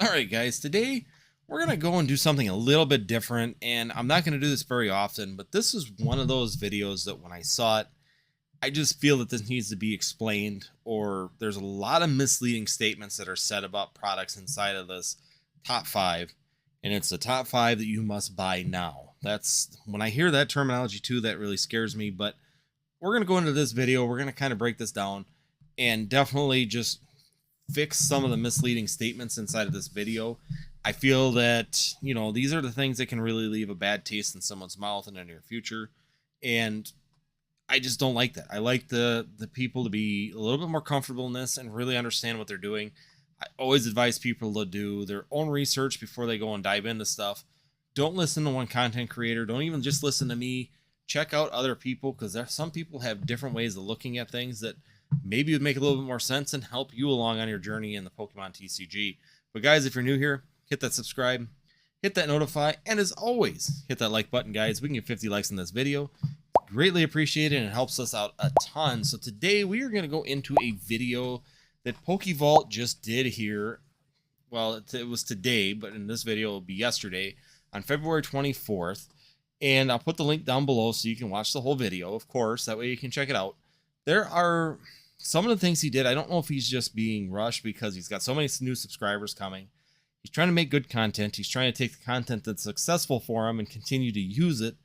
Alright guys, today we're going to go and do something a little bit different, and I'm not going to do this very often, but this is one of those videos that when I saw it, I just feel that this needs to be explained, or there's a lot of misleading statements that are said about products inside of this top 5, and it's the top 5 that you must buy now. That's when I hear that terminology too, that really scares me, but we're going to go into this video, we're going to kind of break this down and definitely just fix some of the misleading statements inside of this video. I feel that, these are the things that can really leave a bad taste in someone's mouth in the near future. And I just don't like that. I like the people to be a little bit more comfortable in this and really understand what they're doing. I always advise people to do their own research before they go and dive into stuff. Don't listen to one content creator. Don't even just listen to me. Check out other people, because some people have different ways of looking at things that maybe would make a little bit more sense and help you along on your journey in the Pokemon TCG. But guys, if you're new here, hit that subscribe, hit that notify, and as always, hit that like button, guys. We can get 50 likes in this video. Greatly appreciate it, and it helps us out a ton. So today we are going to go into a video that Pokevault just did here. Well, it was today, but in this video it will be yesterday on February 24th. And I'll put the link down below so you can watch the whole video, of course. That way you can check it out. There are some of the things he did. I don't know if he's just being rushed because he's got so many new subscribers coming. He's trying to make good content. He's trying to take the content that's successful for him and continue to use it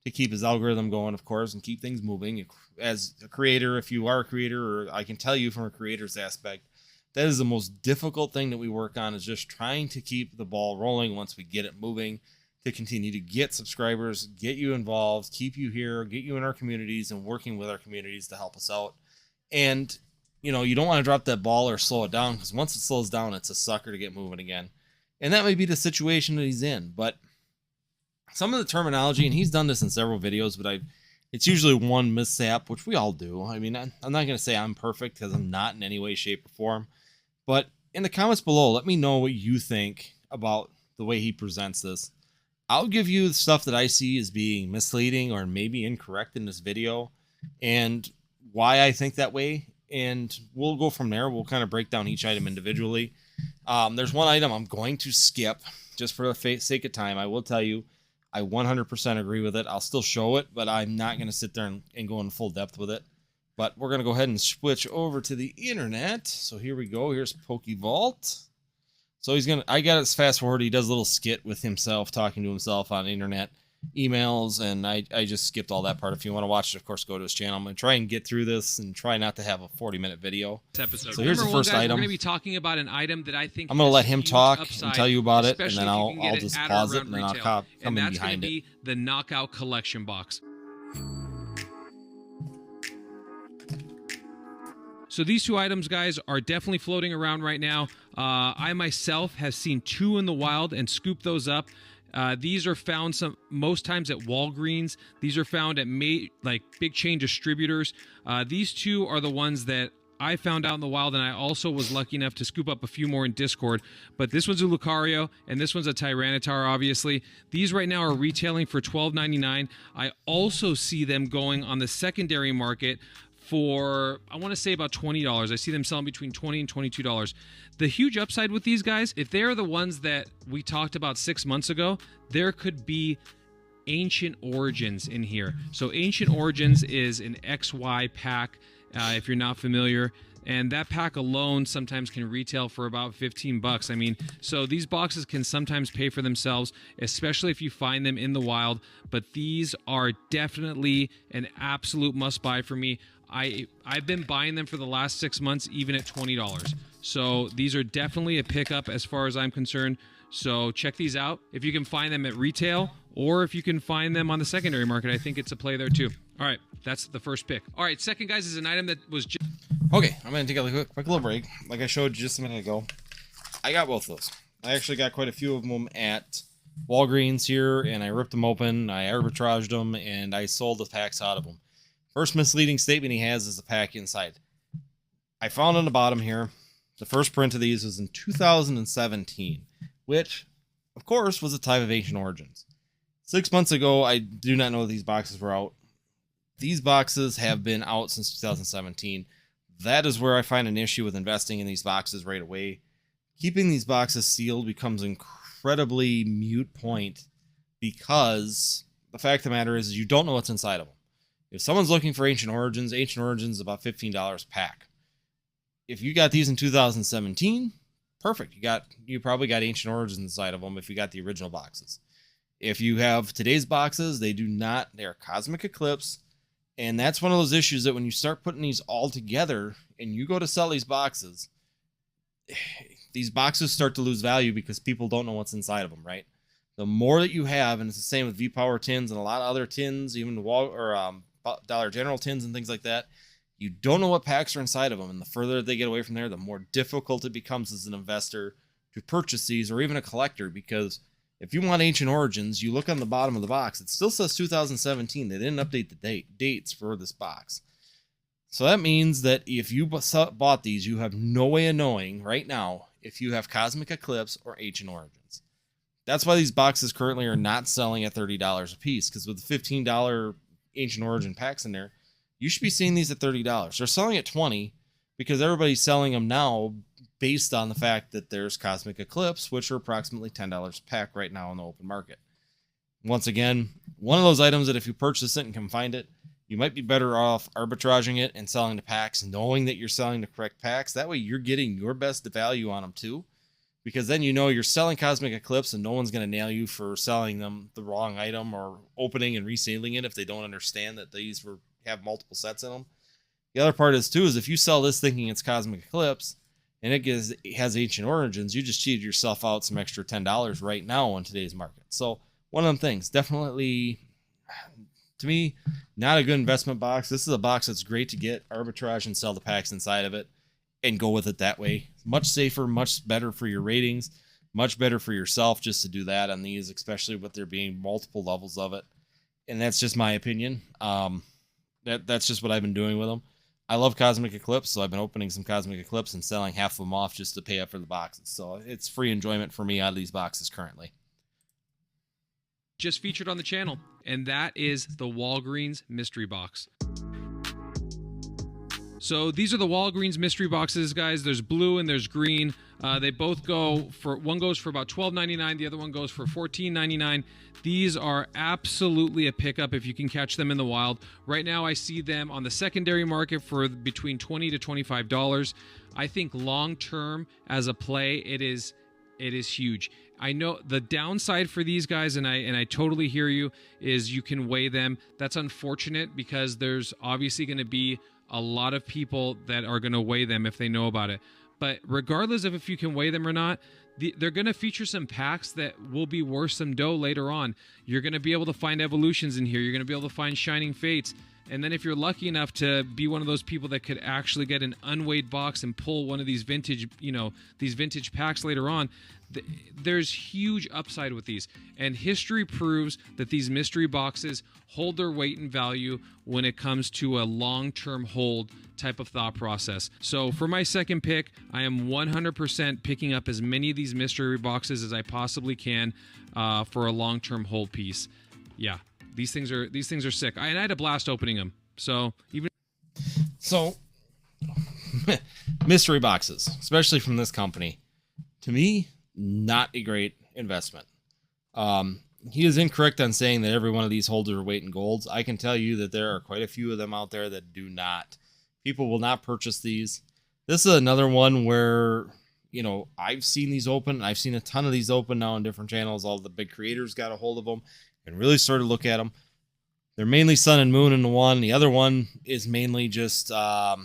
to keep his algorithm going, of course, and keep things moving. As a creator, if you are a creator, or I can tell you from a creator's aspect, that is the most difficult thing that we work on, is just trying to keep the ball rolling once we get it moving, to continue to get subscribers, get you involved, keep you here, get you in our communities, and working with our communities to help us out. And, you don't want to drop that ball or slow it down, because once it slows down, it's a sucker to get moving again. And that may be the situation that he's in. But some of the terminology, and he's done this in several videos, but it's usually one mishap, which we all do. I mean, I'm not going to say I'm perfect, because I'm not in any way, shape, or form. But in the comments below, let me know what you think about the way he presents this. I'll give you the stuff that I see as being misleading or maybe incorrect in this video, and why I think that way, and we'll go from there. We'll kind of break down each item individually. There's one item I'm going to skip just for the sake of time. I will tell you, I 100% agree with it. I'll still show it, but I'm not going to sit there and go in full depth with it. But we're going to go ahead and switch over to the internet. So here we go. Here's Pokevault. So I got it fast forward. He does a little skit with himself, talking to himself on internet emails, and I just skipped all that part. If you want to watch it, of course, go to his channel. I'm going to try and get through this and try not to have a 40-minute video. Episode. So here's the first item. We're going to be talking about an item that I think I'm going to let him talk upside, and tell you about it, and then I'll just pause it, and then I'll come in behind it. And that's going to be the Knockout Collection Box. So these two items, guys, are definitely floating around right now. I myself have seen 2 in the wild and scooped those up. These are found most times at Walgreens. These are found at big chain distributors. These 2 are the ones that I found out in the wild, and I also was lucky enough to scoop up a few more in Discord. But this one's a Lucario, and this one's a Tyranitar, obviously. These right now are retailing for $12.99. I also see them going on the secondary market for, I want to say, about $20. I see them selling between $20 and $22. The huge upside with these guys, if they're the ones that we talked about 6 months ago, there could be Ancient Origins in here. So Ancient Origins is an XY pack, if you're not familiar. And that pack alone sometimes can retail for about 15 bucks. I mean, so these boxes can sometimes pay for themselves, especially if you find them in the wild. But these are definitely an absolute must-buy for me. I've been buying them for the last 6 months, even at $20. So these are definitely a pickup as far as I'm concerned. So check these out. If you can find them at retail, or if you can find them on the secondary market, I think it's a play there too. All right, that's the first pick. All right, second, guys, is an item that was just... Okay, I'm going to take a quick little break. Like I showed you just a minute ago, I got both those. I actually got quite a few of them at Walgreens here, and I ripped them open, I arbitraged them, and I sold the packs out of them. First misleading statement he has is the pack inside. I found on the bottom here, the first print of these was in 2017, which, of course, was a type of Ancient Origins. 6 months ago, I do not know these boxes were out. These boxes have been out since 2017. That is where I find an issue with investing in these boxes right away. keeping these boxes sealed becomes incredibly moot point, because the fact of the matter is you don't know what's inside of them. If someone's looking for Ancient Origins is about $15 a pack. If you got these in 2017, perfect. You probably got Ancient Origins inside of them if you got the original boxes. If you have today's boxes, they do not. They are Cosmic Eclipse, and that's one of those issues that when you start putting these all together and you go to sell these boxes start to lose value because people don't know what's inside of them, right? The more that you have, and it's the same with V-Power tins and a lot of other tins, even Dollar General tins and things like that, you don't know what packs are inside of them, and the further they get away from there, the more difficult it becomes as an investor to purchase these, or even a collector, because if you want Ancient Origins, you look on the bottom of the box, it still says 2017. They didn't update the dates for this box. So that means that if you bought these, you have no way of knowing right now if you have Cosmic Eclipse or Ancient Origins. That's why these boxes currently are not selling at $30 a piece, because with the $15 Ancient Origin packs in there, you should be seeing these at $30. They're selling at $20 because everybody's selling them now based on the fact that there's Cosmic Eclipse, which are approximately $10 a pack right now in the open market. Once again, one of those items that if you purchase it and can find it, you might be better off arbitraging it and selling the packs, knowing that you're selling the correct packs. That way you're getting your best value on them too, because then you know you're selling Cosmic Eclipse and no one's going to nail you for selling them the wrong item or opening and reselling it if they don't understand that these have multiple sets in them. The other part is if you sell this thinking it's Cosmic Eclipse and it has Ancient Origins, you just cheated yourself out some extra $10 right now in today's market. So one of them things, definitely, to me, not a good investment box. This is a box that's great to get, arbitrage, and sell the packs inside of it and go with it that way. Much safer, much better for your ratings, much better for yourself just to do that on these, especially with there being multiple levels of it. And that's just my opinion. That's just what I've been doing with them. I love Cosmic Eclipse, so I've been opening some Cosmic Eclipse and selling half of them off just to pay up for the boxes. So it's free enjoyment for me out of these boxes currently. Just featured on the channel, and that is the Walgreens mystery box. So these are the Walgreens mystery boxes, guys. There's blue and there's green. They both one goes for about $12.99. The other one goes for $14.99. These are absolutely a pickup if you can catch them in the wild. Right now, I see them on the secondary market for between $20 to $25. I think long term as a play, it is huge. I know the downside for these guys, and I totally hear you, is you can weigh them. That's unfortunate because there's obviously going to be a lot of people that are going to weigh them if they know about it. But regardless of if you can weigh them or not, they're going to feature some packs that will be worth some dough later on. You're going to be able to find evolutions in here. You're going to be able to find Shining Fates. And then if you're lucky enough to be one of those people that could actually get an unweighed box and pull one of these vintage, these vintage packs later on, there's huge upside with these. And history proves that these mystery boxes hold their weight and value when it comes to a long-term hold type of thought process. So for my second pick, I am 100% picking up as many of these mystery boxes as I possibly can for a long-term hold piece. Yeah. These things are sick. I had a blast opening them. So mystery boxes, especially from this company, to me, not a great investment. He is incorrect on saying that every one of these holds their weight in golds. I can tell you that there are quite a few of them out there that do not. People will not purchase these. This is another one where, I've seen these open. I've seen a ton of these open now on different channels. All the big creators got a hold of them and really started to look at them. They're mainly Sun and Moon in the one. The other one is mainly just, what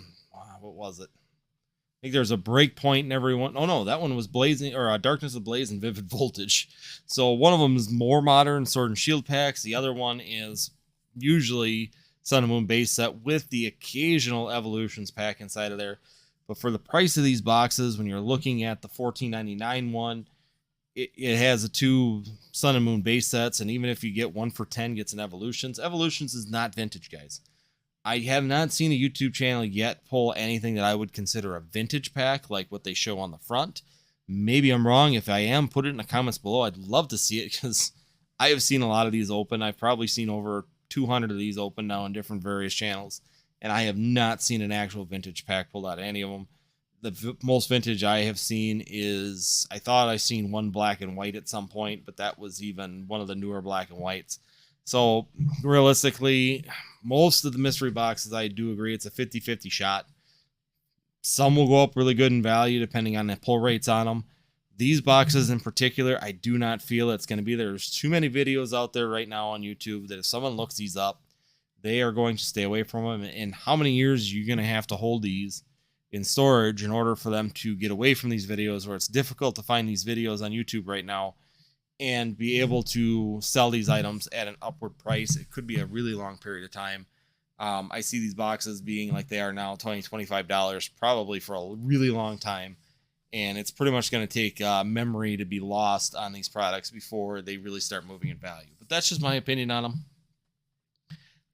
was it? I think there's a break point in every one. Oh no, that one was Blazing, or Darkness Ablaze and Vivid Voltage. So one of them is more modern Sword and Shield packs. The other one is usually Sun and Moon base set with the occasional Evolutions pack inside of there. But for the price of these boxes, when you're looking at the $14.99 one, it has the two Sun and Moon base sets, and even if you get one for 10, gets an Evolutions. Evolutions is not vintage, guys. I have not seen a YouTube channel yet pull anything that I would consider a vintage pack, like what they show on the front. Maybe I'm wrong. If I am, put it in the comments below. I'd love to see it, because I have seen a lot of these open. I've probably seen over 200 of these open now on different various channels, and I have not seen an actual vintage pack pulled out of any of them. most vintage I have seen is, I thought I seen one black and white at some point, but that was even one of the newer black and whites. So realistically, most of the mystery boxes, I do agree it's a 50-50 shot. Some will go up really good in value depending on the pull rates on them. These boxes in particular, I do not feel it's going to be there. There's too many videos out there right now on YouTube that if someone looks these up, they are going to stay away from them. And how many years are you going to have to hold these in storage in order for them to get away from these videos, where it's difficult to find these videos on YouTube right now and be able to sell these items at an upward price? It could be a really long period of time. I see these boxes being like they are now, $20-$25 probably for a really long time. And it's pretty much going to take memory to be lost on these products before they really start moving in value. But that's just my opinion on them.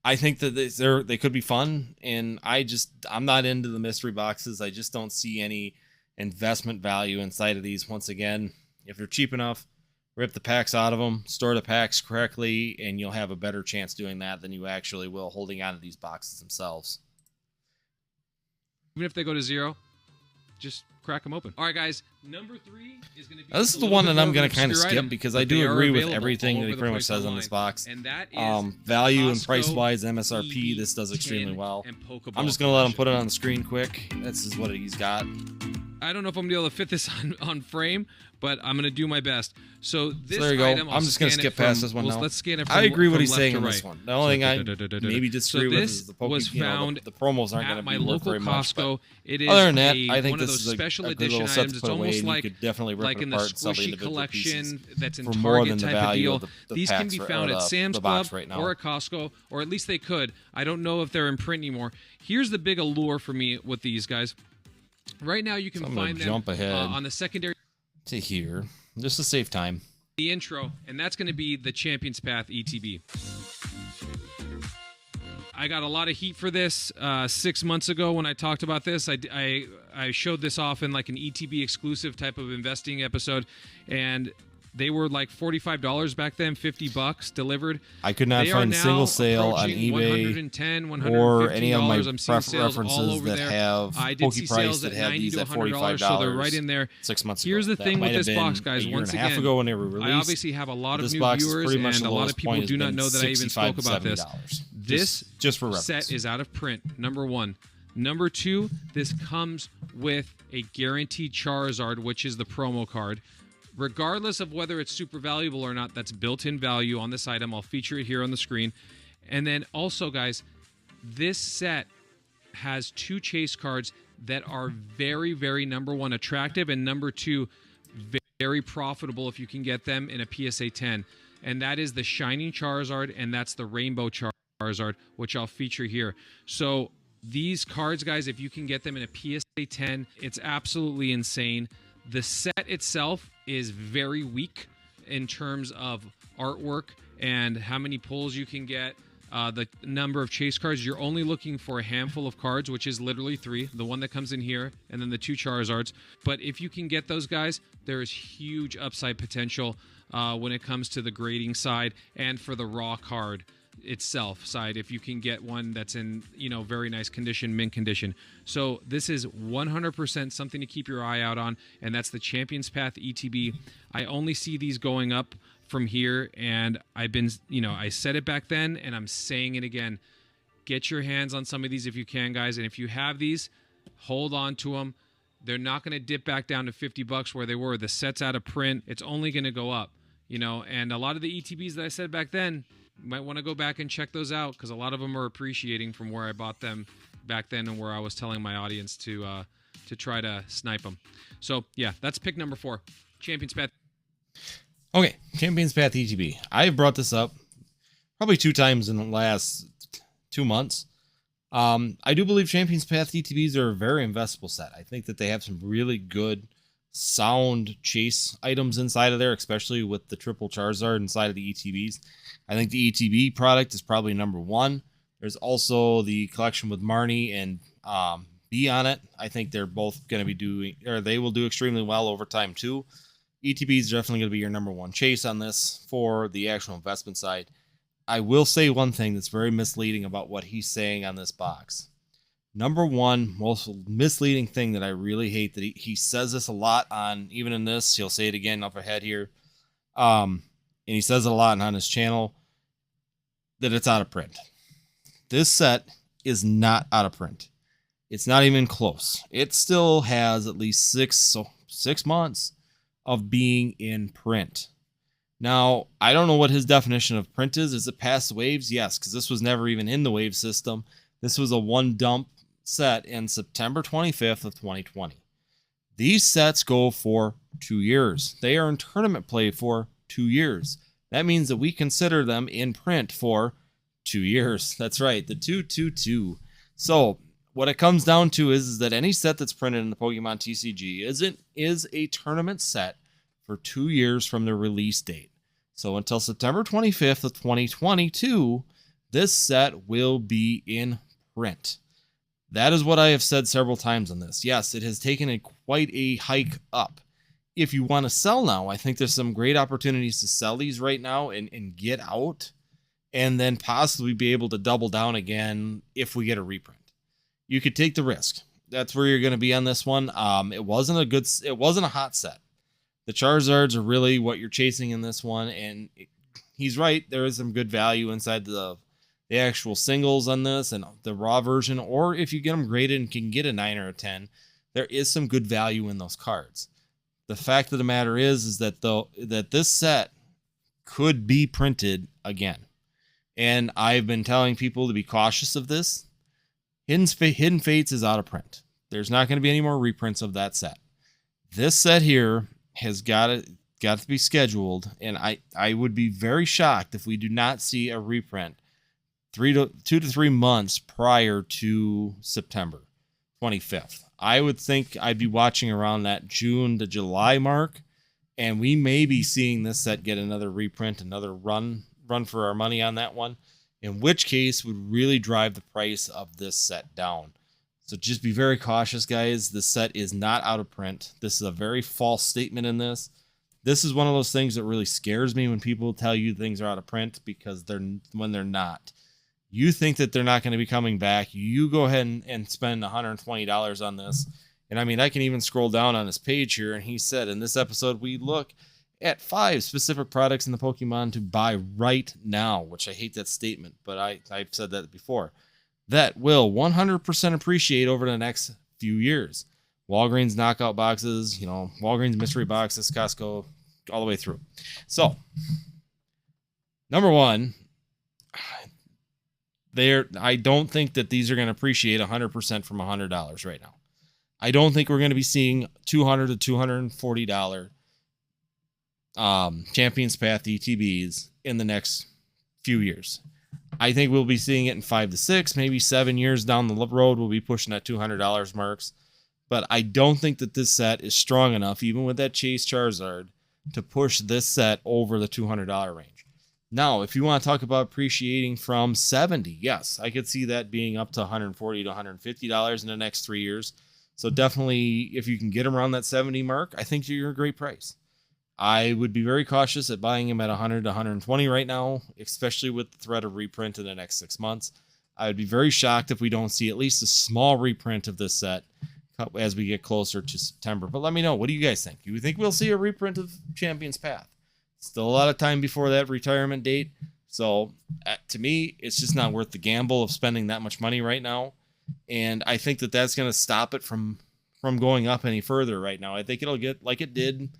I think that they could be fun, and I'm not into the mystery boxes. I just don't see any investment value inside of these. Once again, if they're cheap enough, rip the packs out of them, store the packs correctly, and you'll have a better chance doing that than you actually will holding on to these boxes themselves. Even if they go to 0, just crack them open. All right, guys. Number 3 is going to be. This is the one that I'm going to kind of skip because I do agree with everything that he pretty much says on this box. And that is value and price wise, MSRP. This does extremely well. I'm just going to let him put it on the screen quick. This is what he's got. I don't know if I'm going to be able to fit this on frame, but I'm going to do my best. So this there you item, go. I'm just going to skip past this one now. Let's scan it from, I agree from what he's left saying to on right. this one. The only thing I maybe disagree with is the the promos aren't going to my be worth local very much. Costco. It is other than that, I think one of this those is special a good edition little set items. to It's put away. almost You like could definitely rip like it in the apart and sell the squishy individual collection pieces that's in for more Target than the type of value deal. of the These can packs be or found the at Sam's box Club right now. or at Costco, or at least they could. I don't know if they're in print anymore. Here's the big allure for me with these guys. Right now, you can find them on the secondary to here, just to save time. The intro, and that's going to be the Champion's Path ETB. I got a lot of heat for this 6 months ago when I talked about this. I showed this off in like an ETB exclusive type of investing episode, and they were like $45 back then, $50 delivered. I could not find a single sale on eBay or any of my references that have Pokeprice that have these at $45. So they're right in there. 6 months ago. Here's the thing with this box, guys. Once again, ago when they were released, I obviously have a lot of new viewers, and a lot of people do not know that I even spoke about this. This just for set is out of print, number 1. Number 2, this comes with a guaranteed Charizard, which is the promo card. Regardless of whether it's super valuable or not, that's built-in value on this item. I'll feature it here on the screen. And then also, guys, this set has 2 chase cards that are very, very, number 1, attractive, and number 2, very profitable if you can get them in a PSA 10. And that is the Shining Charizard, and that's the Rainbow Charizard, which I'll feature here. So these cards, guys, if you can get them in a PSA 10, it's absolutely insane. The set itself is very weak in terms of artwork and how many pulls you can get, the number of chase cards. You're only looking for a handful of cards, which is literally 3, the one that comes in here, and then the 2 Charizards. But if you can get those guys, there is huge upside potential when it comes to the grading side and for the raw card itself side, if you can get one that's in, very nice condition, mint condition. So this is 100% something to keep your eye out on, and that's the Champion's Path ETB. I only see these going up from here, and I've been, I said it back then, and I'm saying it again. Get your hands on some of these if you can, guys, and if you have these, hold on to them. They're not going to dip back down to $50 where they were. The set's out of print. It's only going to go up, and a lot of the ETBs that I said back then, you might want to go back and check those out, because a lot of them are appreciating from where I bought them back then and where I was telling my audience to try to snipe them. So, yeah, that's pick number 4, Champion's Path. Okay, Champion's Path ETB. I've brought this up probably 2 times in the last 2 months. I do believe Champion's Path ETBs are a very investable set. I think that they have some really good sound chase items inside of there, especially with the triple Charizard inside of the ETBs. I think the ETB product is probably number 1. There's also the collection with Marnie and B on it. I think they're both going to be doing, or they will do extremely well over time too. ETB is definitely going to be your number 1 chase on this for the actual investment side. I will say one thing that's very misleading about what he's saying on this box. Number one most misleading thing that I really hate, that he says this a lot on, even in this, he'll say it again up ahead here. And he says it a lot on his channel, that it's out of print. This set is not out of print. It's not even close. It still has at least 6 months of being in print. Now, I don't know what his definition of print is. Is it past the waves? Yes, because this was never even in the wave system. This was a one dump set in September 25th of 2020. These sets go for 2 years. They are in tournament play for 2 years. That means that we consider them in print for 2 years. That's right, the 222. So what it comes down to is that any set that's printed in the Pokemon TCG is a tournament set for 2 years from the release date. So until September 25th of 2022, this set will be in print. That is what I have said several times on this. Yes, it has taken quite a hike up. If you want to sell now, I think there's some great opportunities to sell these right now and get out, and then possibly be able to double down again if we get a reprint. You could take the risk. That's where you're going to be on this one. It wasn't a hot set. The Charizards are really what you're chasing in this one, and he's right. There is some good value inside the actual singles on this and the raw version, or if you get them graded and can get a 9 or a 10, there is some good value in those cards. The fact of the matter is that this set could be printed again, and I've been telling people to be cautious of this. Hidden Fates is out of print. There's not going to be any more reprints of that set. This set here has got to be scheduled, and I would be very shocked if we do not see a reprint 2 to 3 months prior to September 25th. I would think I'd be watching around that June to July mark, and we may be seeing this set get another reprint, another run for our money on that one, in which case would really drive the price of this set down. So just be very cautious, guys. This set is not out of print. This is a very false statement in this. This is one of those things that really scares me when people tell you things are out of print, because when they're not. You think that they're not going to be coming back. You go ahead and spend $120 on this. And I mean, I can even scroll down on his page here, and he said in this episode, we look at 5 specific products in the Pokemon to buy right now, which I hate that statement, but I've said that before, that will 100% appreciate over the next few years. Walgreens knockout boxes, Walgreens mystery boxes, Costco, all the way through. So, number one, I don't think that these are going to appreciate 100% from $100 right now. I don't think we're going to be seeing $200 to $240 Champions Path ETBs in the next few years. I think we'll be seeing it in 5 to 6, maybe 7 years down the road. We'll be pushing that $200 marks. But I don't think that this set is strong enough, even with that Chase Charizard, to push this set over the $200 range. Now, if you want to talk about appreciating from 70, yes, I could see that being up to $140 to $150 in the next 3 years. So definitely, if you can get them around that 70 mark, I think you're a great price. I would be very cautious at buying him at 100 to 120 right now, especially with the threat of reprint in the next 6 months. I would be very shocked if we don't see at least a small reprint of this set as we get closer to September. But let me know, what do you guys think? Do you think we'll see a reprint of Champion's Path? Still a lot of time before that retirement date. So to me, it's just not worth the gamble of spending that much money right now. And I think that that's going to stop it from going up any further right now. I think it'll get like it did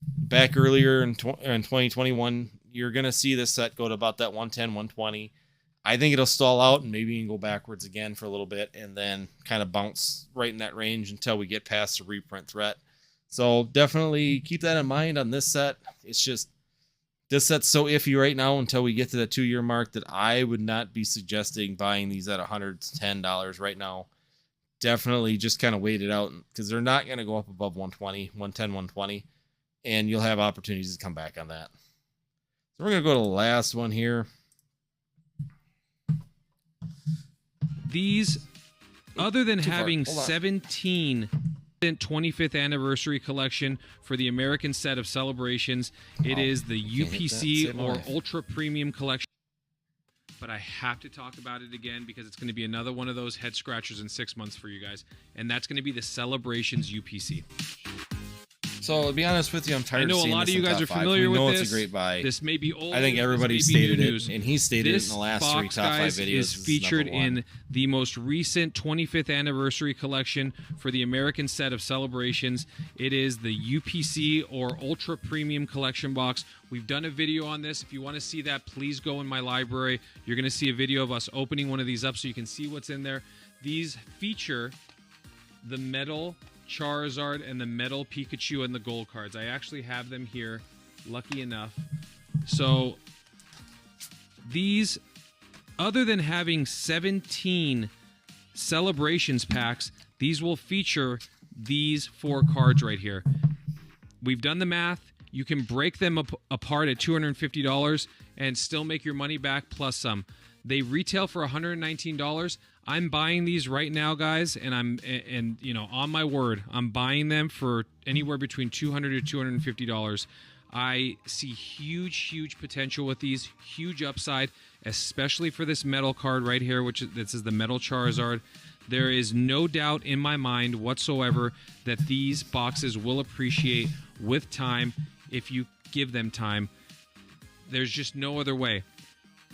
back earlier in 2021. You're going to see this set go to about that 110, 120. I think it'll stall out and maybe even go backwards again for a little bit and then kind of bounce right in that range until we get past the reprint threat. So definitely keep that in mind on this set. It's just, this set's so iffy right now until we get to the 2-year mark that I would not be suggesting buying these at $110 right now. Definitely just kind of wait it out, because they're not going to go up above 120, 110, 120, and you'll have opportunities to come back on that. So we're going to go to the last one here. These, other than having 17 25th anniversary collection for the American set of celebrations, it is the UPC or Ultra Premium collection. but I have to talk about it again because it's going to be another one of those head scratchers in 6 months for you guys, and that's going to be the Celebrations UPC. So to be honest with you, I'm tired. I know of seeing a lot this of you in guys top are five. familiar we with know this. It's a great buy. This may be old. I think everybody stated it, and he stated it in the last three top 5 videos. This is featured in the most recent 25th anniversary collection for the American set of Celebrations. It is the UPC or Ultra Premium Collection Box. We've done a video on this. If you want to see that, please go in my library. You're going to see a video of us opening one of these up so you can see what's in there. These feature the metal Charizard and the metal Pikachu and the gold cards. I actually have them here, lucky enough. So these, other than having 17 Celebrations packs, these will feature these 4 cards right here. We've done the math. You can break them apart at $250 and still make your money back plus some. They retail for $119. I'm buying these right now, guys, and you know, on my word, I'm buying them for anywhere between $200 to $250. I see huge potential with these, huge upside, especially for this metal card right here, which this is the metal Charizard. There is no doubt in my mind whatsoever that these boxes will appreciate with time if you give them time. There's just no other way.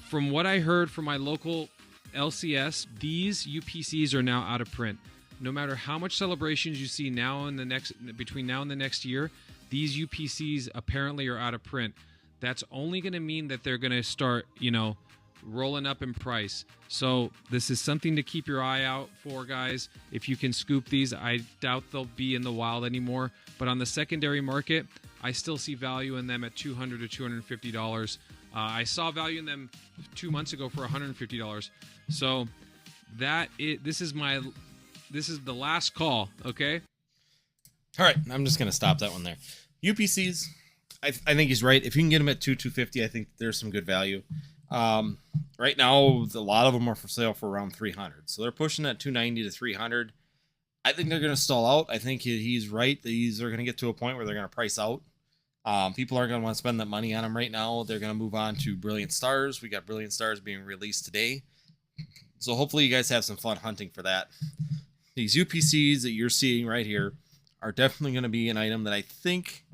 From what I heard from my local LCS, these UPCs are now out of print. No matter how much Celebrations you see now in the between now and the next year, these UPCs apparently are out of print. That's only going to mean that they're going to start, you know, rolling up in price. So this is something to keep your eye out for, guys. If you can scoop these, I doubt they'll be in the wild anymore. But on the secondary market, I still see value in them at $200 to $250. I saw value in them 2 months ago for $150. So this is the last call, okay? All right, I'm just gonna stop that one there. UPCs, I think he's right. If you can get them at $250, I think there's some good value. Right now, a lot of them are for sale for around $300, so they're pushing at $290 to $300. I think they're gonna stall out. I think he's right. These are gonna get to a point where they're gonna price out. People aren't going to want to spend that money on them right now. They're going to move on to Brilliant Stars. We got Brilliant Stars being released today. So hopefully you guys have some fun hunting for that. These UPCs that you're seeing right here are definitely going to be an item that I think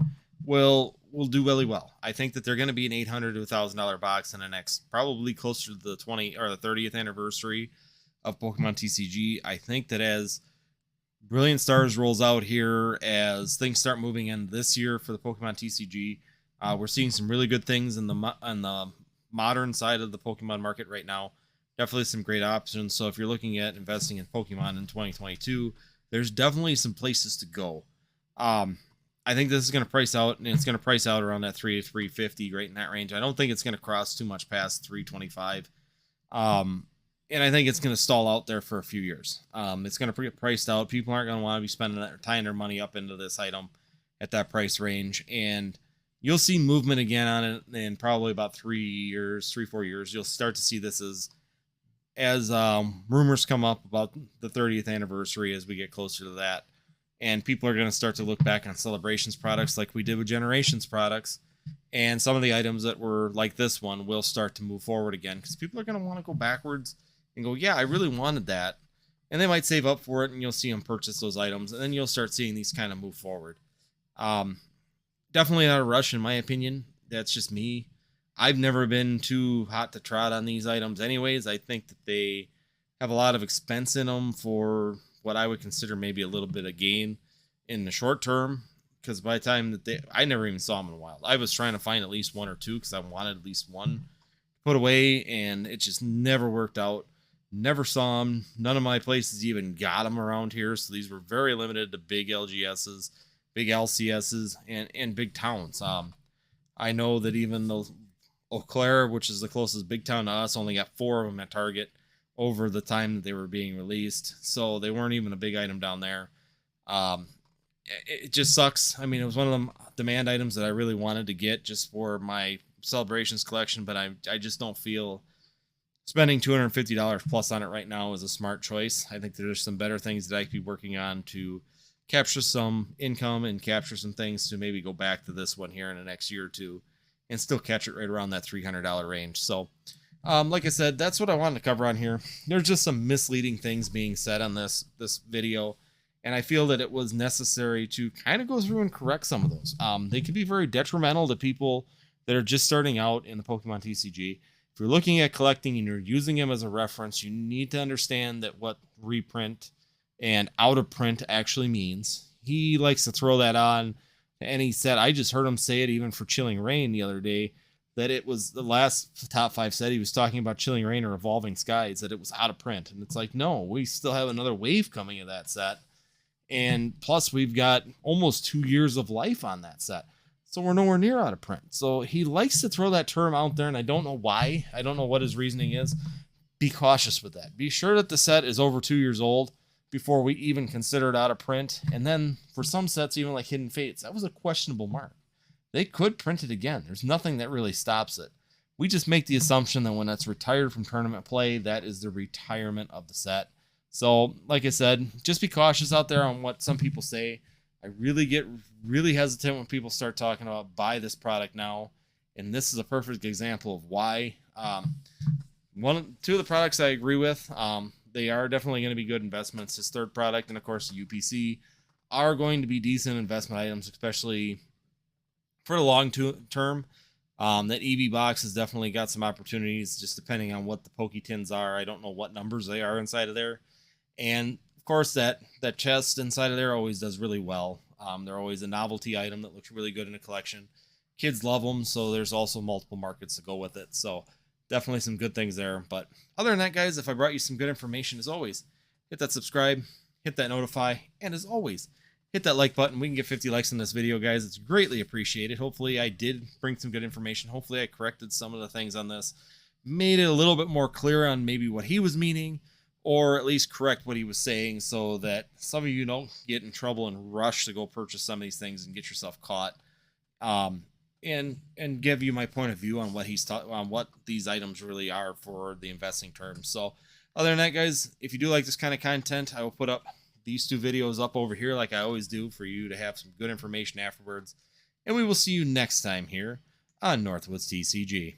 will do really well. I think that they're going to be an $800 to $1,000 box in the next, probably closer to the 20th or the 30th anniversary of Pokemon TCG. I think that as Brilliant Stars rolls out here, as things start moving in this year for the Pokemon TCG, we're seeing some really good things on the modern side of the Pokemon market right now. Definitely some great options. So if you're looking at investing in Pokemon in 2022, there's definitely some places to go. I think this is going to price out, and it's going to price out around that $300 to $350, right in that range. I don't think it's going to cross too much past $325. And I think it's going to stall out there for a few years. It's going to get priced out. People aren't going to want to be spending that or tying their money up into this item at that price range. And you'll see movement again on it in probably about 4 years. You'll start to see this as rumors come up about the 30th anniversary as we get closer to that. And people are going to start to look back on Celebrations products like we did with Generations products. And some of the items that were like this one will start to move forward again because people are going to want to go backwards and go, yeah, I really wanted that. And they might save up for it, and you'll see them purchase those items, and then you'll start seeing these kind of move forward. Definitely not a rush, in my opinion. That's just me. I've never been too hot to trot on these items anyways. I think that they have a lot of expense in them for what I would consider maybe a little bit of gain in the short term, because by the time that I never even saw them in a while. I was trying to find at least one or two because I wanted at least one to put away, and it just never worked out. Never saw them. None of my places even got them around here. So these were very limited to big LGSs, big LCSs, and big towns. I know that even the Eau Claire, which is the closest big town to us, only got 4 of them at Target over the time that they were being released. So they weren't even a big item down there. It just sucks. I mean, it was one of them demand items that I really wanted to get just for my Celebrations collection, but I just don't feel spending $250 plus on it right now is a smart choice. I think there's some better things that I could be working on to capture some income and capture some things to maybe go back to this one here in the next year or two and still catch it right around that $300 range. So Like I said, that's what I wanted to cover on here. There's just some misleading things being said on this video, and I feel that it was necessary to kind of go through and correct some of those. They can be very detrimental to people that are just starting out in the Pokemon TCG. If you're looking at collecting and you're using them as a reference, you need to understand that what reprint and out of print actually means. He likes to throw that on, and he said, I just heard him say it even for Chilling Reign the other day, that it was the last top 5 set he was talking about Chilling Reign or Evolving Skies, that it was out of print. And it's like, no, we still have another wave coming of that set. And plus we've got almost 2 years of life on that set. So we're nowhere near out of print. So he likes to throw that term out there, and I don't know why. I don't know what his reasoning is. Be cautious with that. Be sure that the set is over 2 years old before we even consider it out of print. And then for some sets, even like Hidden Fates, that was a questionable mark. They could print it again. There's nothing that really stops it. We just make the assumption that when it's retired from tournament play, that is the retirement of the set. So, like I said, just be cautious out there on what some people say. I really get really hesitant when people start talking about buy this product now. And this is a perfect example of why. Two of the products I agree with. They are definitely going to be good investments. His third product, and of course the UPC, are going to be decent investment items, especially for the long term. That Eevee box has definitely got some opportunities, just depending on what the Poke Tins are. I don't know what numbers they are inside of there. And of course, that chest inside of there always does really well. They're always a novelty item that looks really good in a collection. Kids love them, so there's also multiple markets to go with it. So definitely some good things there. But other than that, guys, if I brought you some good information, as always, hit that subscribe, hit that notify, and as always, hit that like button. We can get 50 likes on this video, guys. It's greatly appreciated. Hopefully I did bring some good information. Hopefully I corrected some of the things on this, made it a little bit more clear on maybe what he was meaning, or at least correct what he was saying, so that some of you don't get in trouble and rush to go purchase some of these things and get yourself caught. And give you my point of view on what on what these items really are for the investing terms. So other than that, guys, if you do like this kind of content, I will put up these 2 videos up over here like I always do for you to have some good information afterwards. And we will see you next time here on Northwoods TCG.